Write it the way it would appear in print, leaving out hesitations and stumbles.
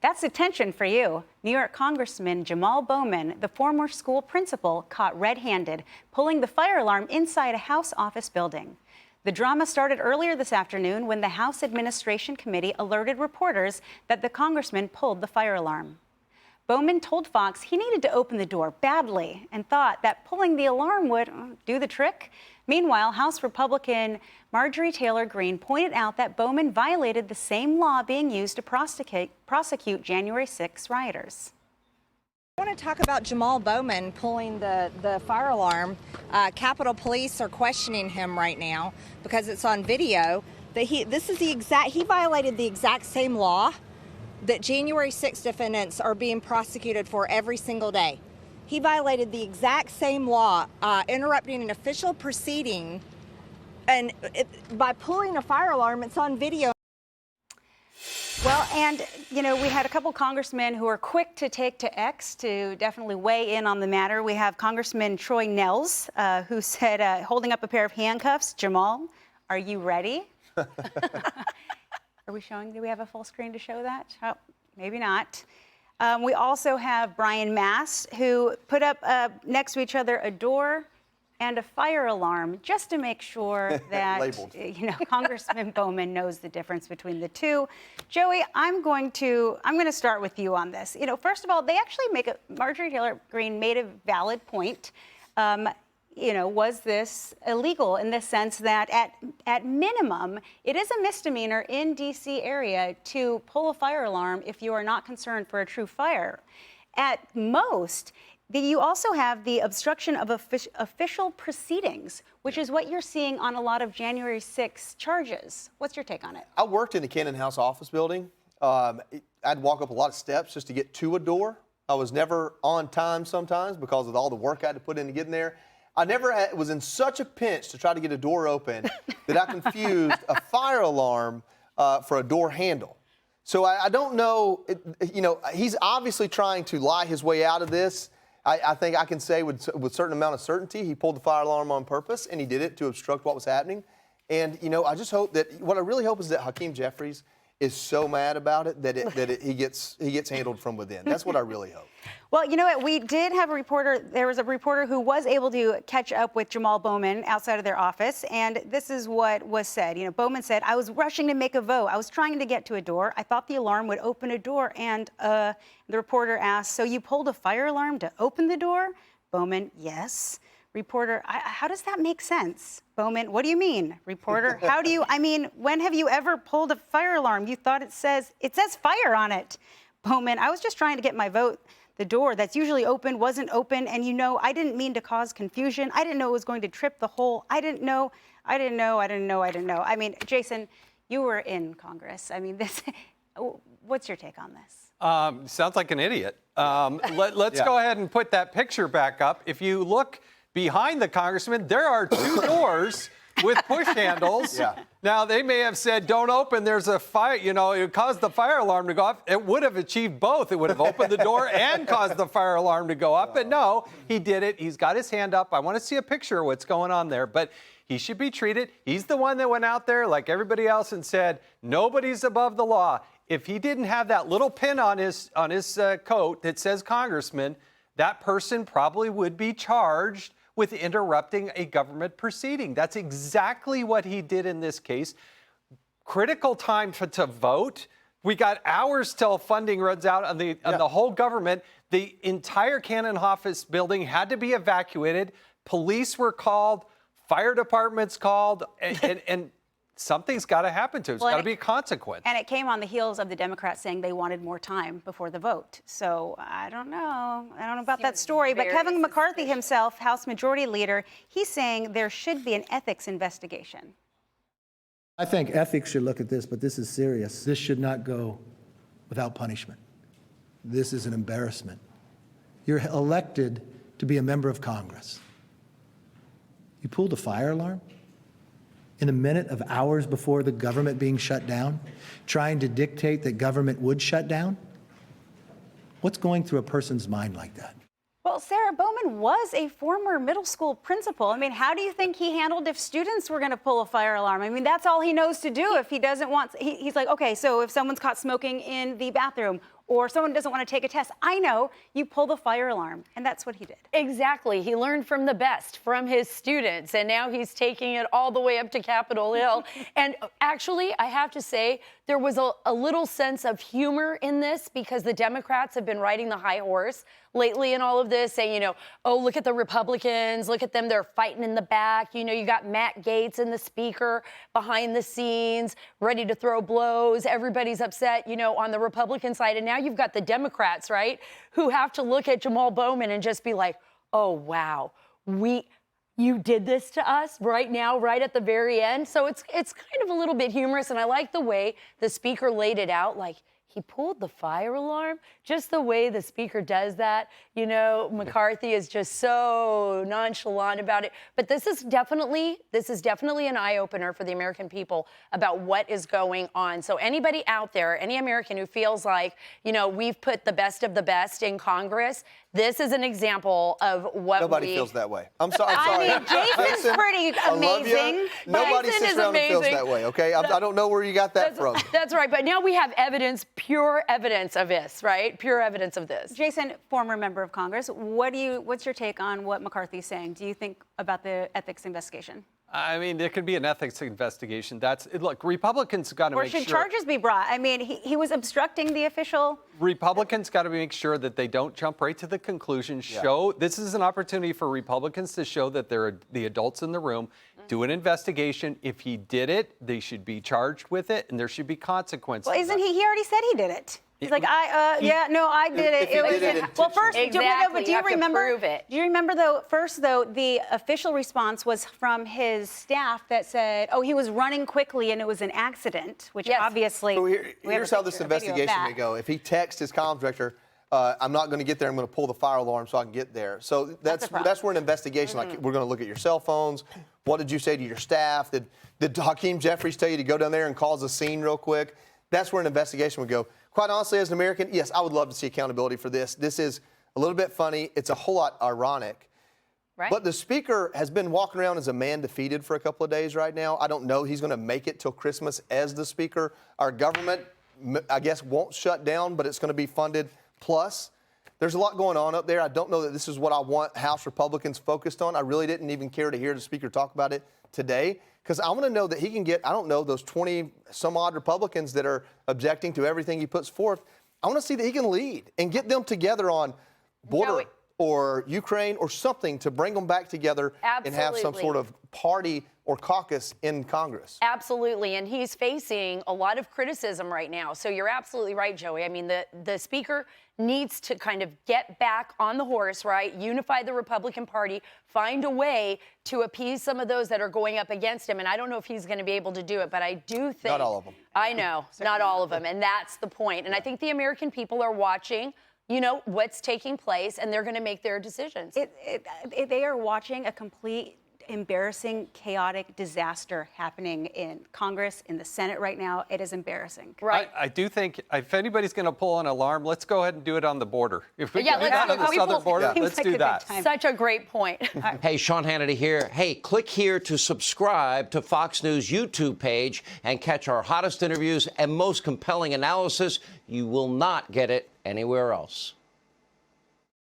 That's attention for you. New York Congressman Jamaal Bowman, the former school principal, caught red-handed, pulling the fire alarm inside a House office building. The drama started earlier this afternoon when the House Administration Committee alerted reporters that the congressman pulled the fire alarm. Bowman told Fox he needed to open the door badly and thought that pulling the alarm would do the trick. Meanwhile, House Republican Marjorie Taylor Greene pointed out that Bowman violated the same law being used to prosecute January 6 rioters. I want to talk about Jamaal Bowman pulling the fire alarm. Capitol Police are questioning him right now because it's on video that he violated the exact same law that January 6 defendants are being prosecuted for every single day. He violated the exact same law, interrupting an official proceeding, and by pulling a fire alarm, it's on video. Well, and, you know, we had a couple congressmen who are quick to take to X to definitely weigh in on the matter. We have Congressman Troy Nehls, who said, holding up a pair of handcuffs, Jamaal, are you ready? Are we showing, do we have a full screen to show that? Oh, maybe not. We also have Brian Mast, who put up next to each other a door and a fire alarm just to make sure that, you know, Congressman Bowman knows the difference between the two. Joey, I'm going to start with you on this. You know, first of all, they actually Marjorie Taylor Greene made a valid point. You know, was this illegal in the sense that at minimum, it is a misdemeanor in D.C. area to pull a fire alarm if you are not concerned for a true fire. At most, you also have the obstruction of official proceedings, which is what you're seeing on a lot of January 6 charges. What's your take on it? I worked in the Cannon House office building. I'd walk up a lot of steps just to get to a door. I was never on time sometimes because of all the work I had to put in to get in there. I never was in such a pinch to try to get a door open that I confused a fire alarm for a door handle. So I don't know, you know, he's obviously trying to lie his way out of this. I think I can say with a certain amount of certainty he pulled the fire alarm on purpose, and he did it to obstruct what was happening. And, you know, I just hope that, what I really hope is that Hakeem Jeffries is so mad about it that he gets handled from within. That's what I really hope. Well, you know what? We did have a reporter. There was a reporter who was able to catch up with Jamaal Bowman outside of their office, and this is what was said. You know, Bowman said, "I was rushing to make a vote. I was trying to get to a door. I thought the alarm would open a door." And the reporter asked, "So you pulled a fire alarm to open the door?" Bowman, "Yes." Reporter, how does that make sense? Bowman, what do you mean? Reporter, how do you, I mean, when have you ever pulled a fire alarm? You thought it says fire on it. Bowman, I was just trying to get my vote. The door that's usually open wasn't open, and you know, I didn't mean to cause confusion. I didn't know it was going to trip the hole. I didn't know. I mean, Jason, you were in Congress. I mean, what's your take on this? Sounds like an idiot. Let's go ahead and put that picture back up. If you look behind the congressman, there are two doors with push handles. Yeah. Now, they may have said, don't open, there's a fire, you know, it caused the fire alarm to go off. It would have achieved both. It would have opened the door and caused the fire alarm to go off. But no, he did it. He's got his hand up. I want to see a picture of what's going on there. But he should be treated. He's the one that went out there like everybody else and said, nobody's above the law. If he didn't have that little pin on his coat that says congressman, that person probably would be charged with interrupting a government proceeding. That's exactly what he did in this case. Critical time to vote. We got hours till funding runs out on the whole government. The entire Cannon office building had to be evacuated. Police were called, fire departments called, and something's got to happen to it. It's got to be a consequence. And it came on the heels of the Democrats saying they wanted more time before the vote. So I don't know. I don't know about that story. But Kevin McCarthy himself, House Majority Leader, he's saying there should be an ethics investigation. I think ethics should look at this, but this is serious. This should not go without punishment. This is an embarrassment. You're elected to be a member of Congress. You pulled a fire alarm? In a minute of hours before the government being shut down, trying to dictate that government would shut down? What's going through a person's mind like that? Well, Sarah, Bowman was a former middle school principal. I mean, how do you think he handled if students were going to pull a fire alarm? I mean, that's all he knows to do if he doesn't want... He's like, okay, so if someone's caught smoking in the bathroom or someone doesn't want to take a test. I know, you pull the fire alarm, and that's what he did. Exactly. He learned from the best, from his students, and now he's taking it all the way up to Capitol Hill. And actually, I have to say, there was a little sense of humor in this because the Democrats have been riding the high horse lately in all of this, saying, you know, oh, look at the Republicans, look at them, they're fighting in the back. You know, you got Matt Gaetz and the speaker behind the scenes, ready to throw blows. Everybody's upset, you know, on the Republican side. And now you've got the Democrats, right, who have to look at Jamaal Bowman and just be like, oh, wow, you did this to us right now, right at the very end. So it's kind of a little bit humorous, and I like the way the speaker laid it out, like he pulled the fire alarm. Just the way the speaker does that, you know, McCarthy is just so nonchalant about it. But this is definitely an eye-opener for the American people about what is going on. So anybody out there, any American who feels like, you know, we've put the best of the best in Congress, this is an example of what Nobody feels that way. I'm sorry. I mean, Jason's pretty amazing. Nobody Jason sits is around and feels amazing. that way, okay? I don't know where you got that from. That's right. But now we have evidence, pure evidence of this, right? Pure evidence of this. Jason, former member of Congress, what's your take on what McCarthy's saying? Do you think about the ethics investigation? I mean, there could be an ethics investigation. Look, Republicans got to make sure. Or should charges be brought? I mean, he was obstructing the official. Republicans got to make sure that they don't jump right to the conclusion. This is an opportunity for Republicans to show that they're the adults in the room. Do an investigation. If he did it, they should be charged with it, and there should be consequences. Well, isn't he? He already said he did it. He's like, I did it. Well, first, exactly. do you remember? Prove it. Do you remember though? First, though, the official response was from his staff that said, "Oh, he was running quickly and it was an accident," which obviously. So we have here's a how this picture, a video of investigation that. may go. If he texts his comms director, I'm not going to get there. I'm going to pull the fire alarm so I can get there. So that's where an investigation, like we're going to look at your cell phones. What did you say to your staff? Did Hakeem Jeffries tell you to go down there and cause a scene real quick? That's where an investigation would go. Quite honestly, as an American, yes, I would love to see accountability for this. This is a little bit funny. It's a whole lot ironic. Right. But the speaker has been walking around as a man defeated for a couple of days right now. I don't know he's going to make it till Christmas as the speaker. Our government, I guess, won't shut down, but it's going to be funded. Plus, there's a lot going on up there. I don't know that this is what I want House Republicans focused on. I really didn't even care to hear the speaker talk about it today, because I want to know that he can get, I don't know, those 20 some odd Republicans that are objecting to everything he puts forth. I want to see that he can lead and get them together on border or Ukraine or something to bring them back together and have some sort of party or caucus in Congress. Absolutely, and he's facing a lot of criticism right now. So you're absolutely right, Joey. I mean, the speaker needs to kind of get back on the horse, right? Unify the Republican Party, find a way to appease some of those that are going up against him. And I don't know if he's going to be able to do it, but I do think... Not all of them. I know, not all of them, and that's the point. And I think the American people are watching, you know, what's taking place, and they're going to make their decisions. They are watching a complete, embarrassing, chaotic disaster happening in Congress, in the Senate right now. It is embarrassing. Right. I do think if anybody's going to pull an alarm, let's go ahead and do it on the border. If we Yeah, get let's on the southern border, Seems let's like do a good that. time. Such a great point. Hey, Sean Hannity here. Hey, click here to subscribe to Fox News YouTube page and catch our hottest interviews and most compelling analysis. You will not get it anywhere else.